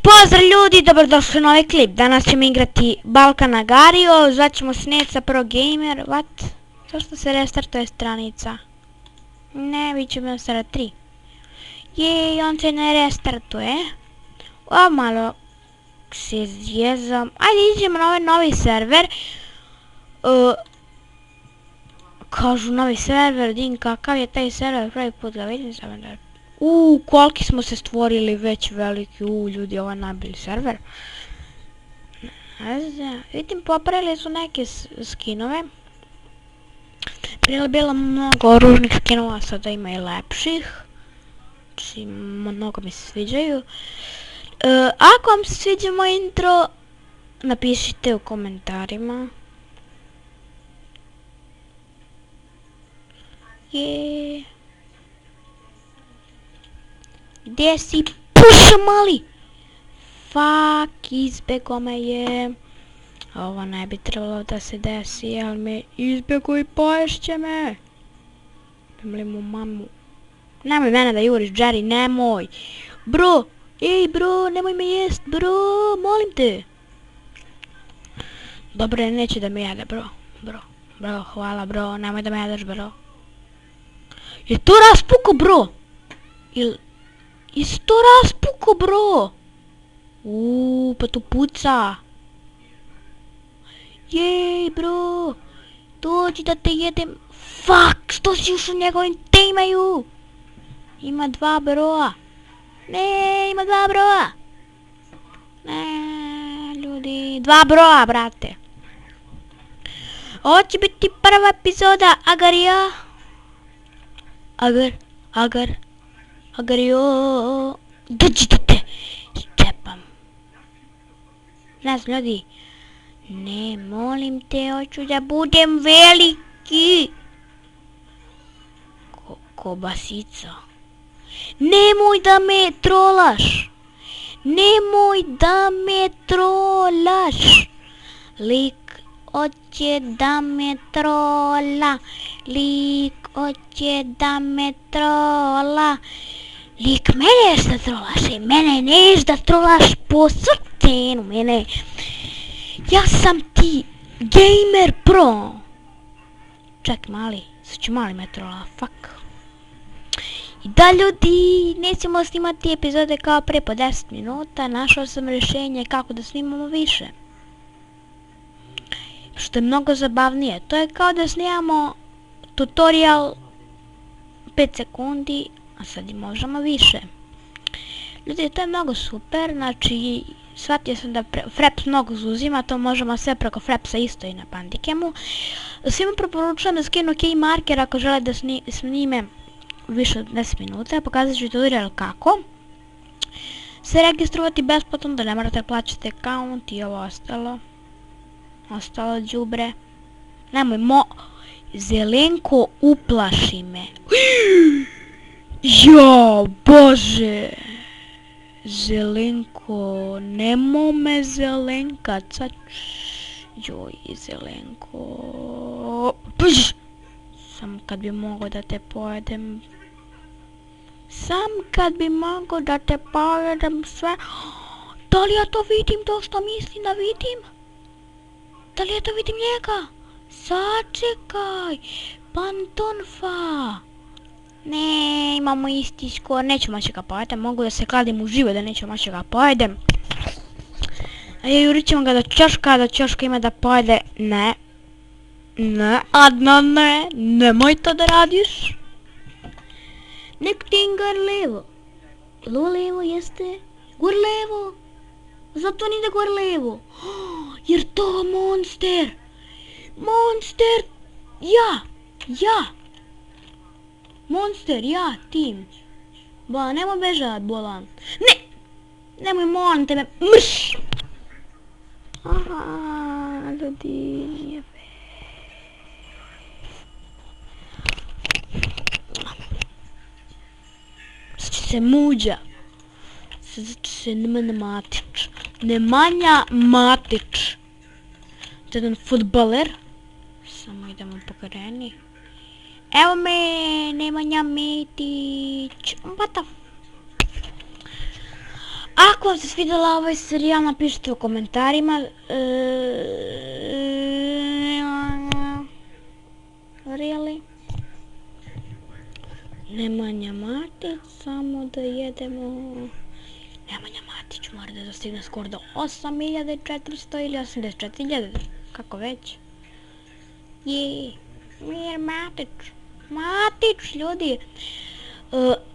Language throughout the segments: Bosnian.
Pozdrav ljudi, dobrodošli u novi klip. Danas ćemo igrati Balkan Agario, zvaćemo Sneca Pro Gamer. What? Zašto se restartuje stranica? Ne, vi ćemo stara 3. Jej, on se ne restartuje. O, malo se zjezam. Ajde, idemo na ovaj novi server. Kažu novi server, din kakav je taj server, prvi put ga vidim sam da... koliki smo se stvorili već veliki, ljudi, ovo je najbolji server. Ne znam, vidim popravili su neke skinove. Prije je bilo mnogo ružnih skinova, sada ima i lepših. Znači, mnogo mi se sviđaju. Ako vam se sviđa moj intro, napišite u komentarima. Gdje si puša mali? Fuck, izbego me je. Ovo ne bi trebalo da se desi, ali me izbego i poješće me. Pemli mu mamu. Nemoj mene da juriš, Jerry, nemoj. Bro, ej bro, nemoj me jest, bro, molim te. Dobro, neće da me jede, bro. Bro, hvala bro, nemoj da me jedeš, bro. Je to raspuko, bro? Jesi to raspuko, bro? Pa to puca. Jej, bro. Dođi da te jedem. Fuck, što si još u njegovim teamaju? Ima 2 broa. Ne, ima 2 broa. Ne, ljudi. 2 broa, brate. Ovo će biti prva epizoda Agario. Agario, dođi da te ščepam. Ne znam, ljudi. Ne, molim te, hoću da budem veliki. Kobasica. Nemoj da me trolaš. Lik hoće da me trola. Lik, mene ješ da trolaš, mene neš da trolaš po srcenu, mene. Ja sam ti Gamer Pro. Ček, mali, sad ću mali me trola, fuck. I da, ljudi, nećemo snimati epizode kao pre po 10 minuta, našao sam rješenje kako da snimamo više. Što je mnogo zabavnije, to je kao da snimamo tutorial 5 sekundi, a sad i možemo više. Ljudi, to je mnogo super, znači shvatio sam da Fraps mnogo uzima, to možemo sve preko Frapsa isto i na Bandicemu. Svima preporučujem da skinu key marker ako žele da snime više od 10 minuta, pokazat ću tutorial kako. Se registrovati besplatno, da ne morate plaćati account i ovo ostalo đubre. Nemoj Zelenko, uplaši me. Jo, bože. Zelenko, nemo me Zelenkat, sad. Joj, Zelenko. Sam kad bi mogao da te pojedem. Sve. Da li ja to vidim, to što mislim da vidim? Da li ja to vidim njega? Sačekaj, Pantonfa. Ne, imamo isti skor, neću moći ga pojedem, mogu da se kladim u živo da neću moći ga pojedem. A jurit ćemo ga do ćoška, da ćoška ima da pojede, ne. Adna, ne, nemoj to da radiš. Nek tingar levo. Levo jeste, gor levo. Zato nide gor levo. Jer to monster. Monster, ja, tim. Ba, nemoj bežat, bolan. Ne! Nemoj, molim tebe, mrš! Aha, ljudi, nije sad će se muđa. Sad će se Nemanja Matić. To je jedan futbaler. Samo idemo po kreni. Evo me, Nemanja Matić. What the Ako vam se svidjela ovaj serijal, napišite u komentarima. Really? Nemanja Matić, samo da jedemo... Nemanja Matić mora da dostigne skor do 8400 ili 84.000, kako već. Mir Matić. Matić, ljudi.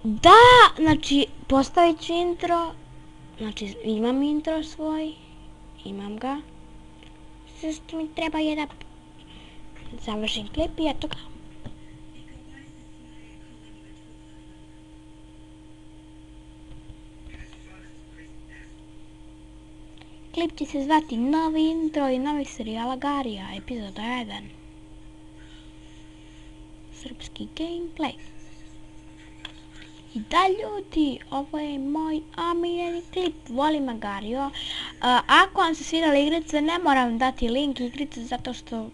Da, znači, postavit ću intro. Znači, imam intro svoj. Imam ga. Sad mi treba jedan završen klip i eto ga. Klip će se zvati Novi intro i novi serijala Garija, epizoda 1. Srpski gameplay. I da, ljudi, ovo je moj omiljeni klip, volim Agario. Ako vam se svidjela igrica, ne moram dati link igrice zato što...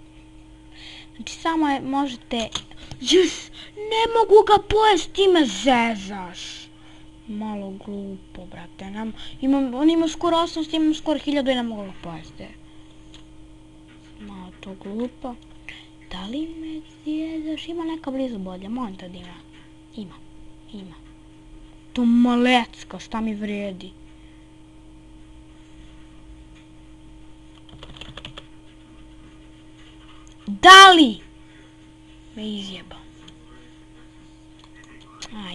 Znači, samo možete... Jus, ne mogu ga pojesti, ti me zezaš. Malo glupo, brate, on ima skoro 800, imam skoro 1000 i ne mogu ga pojesti. Malo to glupo. Da li me zezaš, ima neka blizu bolja, molim te da ima. Ima. To malecka, šta mi vredi. Da li me izjeba?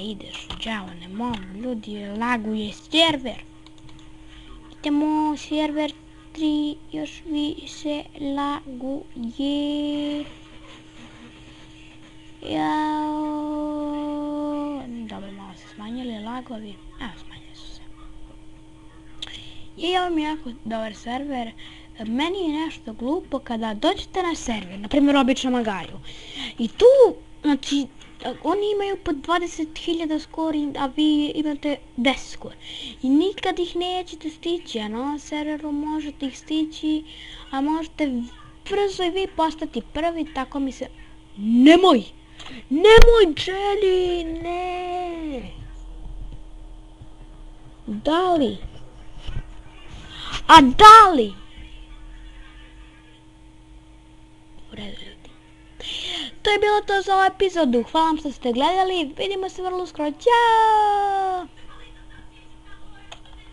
Ideš, đavo, ne mogu, ljudi, laguje server. Idemo, server 3, još više laguje. Dobro, malo se smanjili lagovi. Evo, smanjili su se. I ovo mi je jako dobar server. Meni je nešto glupo kada dođete na server, na primjer obično Magariju. I tu, znači, oni imaju po 20.000 skor, a vi imate 10 skor. I nikad ih nećete stići, a na ovom serveru možete ih stići, a možete brzo i vi postati prvi, tako mi se... Nemoj, Jelly, ne! Da li? A da li? U redu, ljudi. To je bilo to za ovu epizodu. Hvala vam što ste gledali. Vidimo se vrlo skoro. Ćao!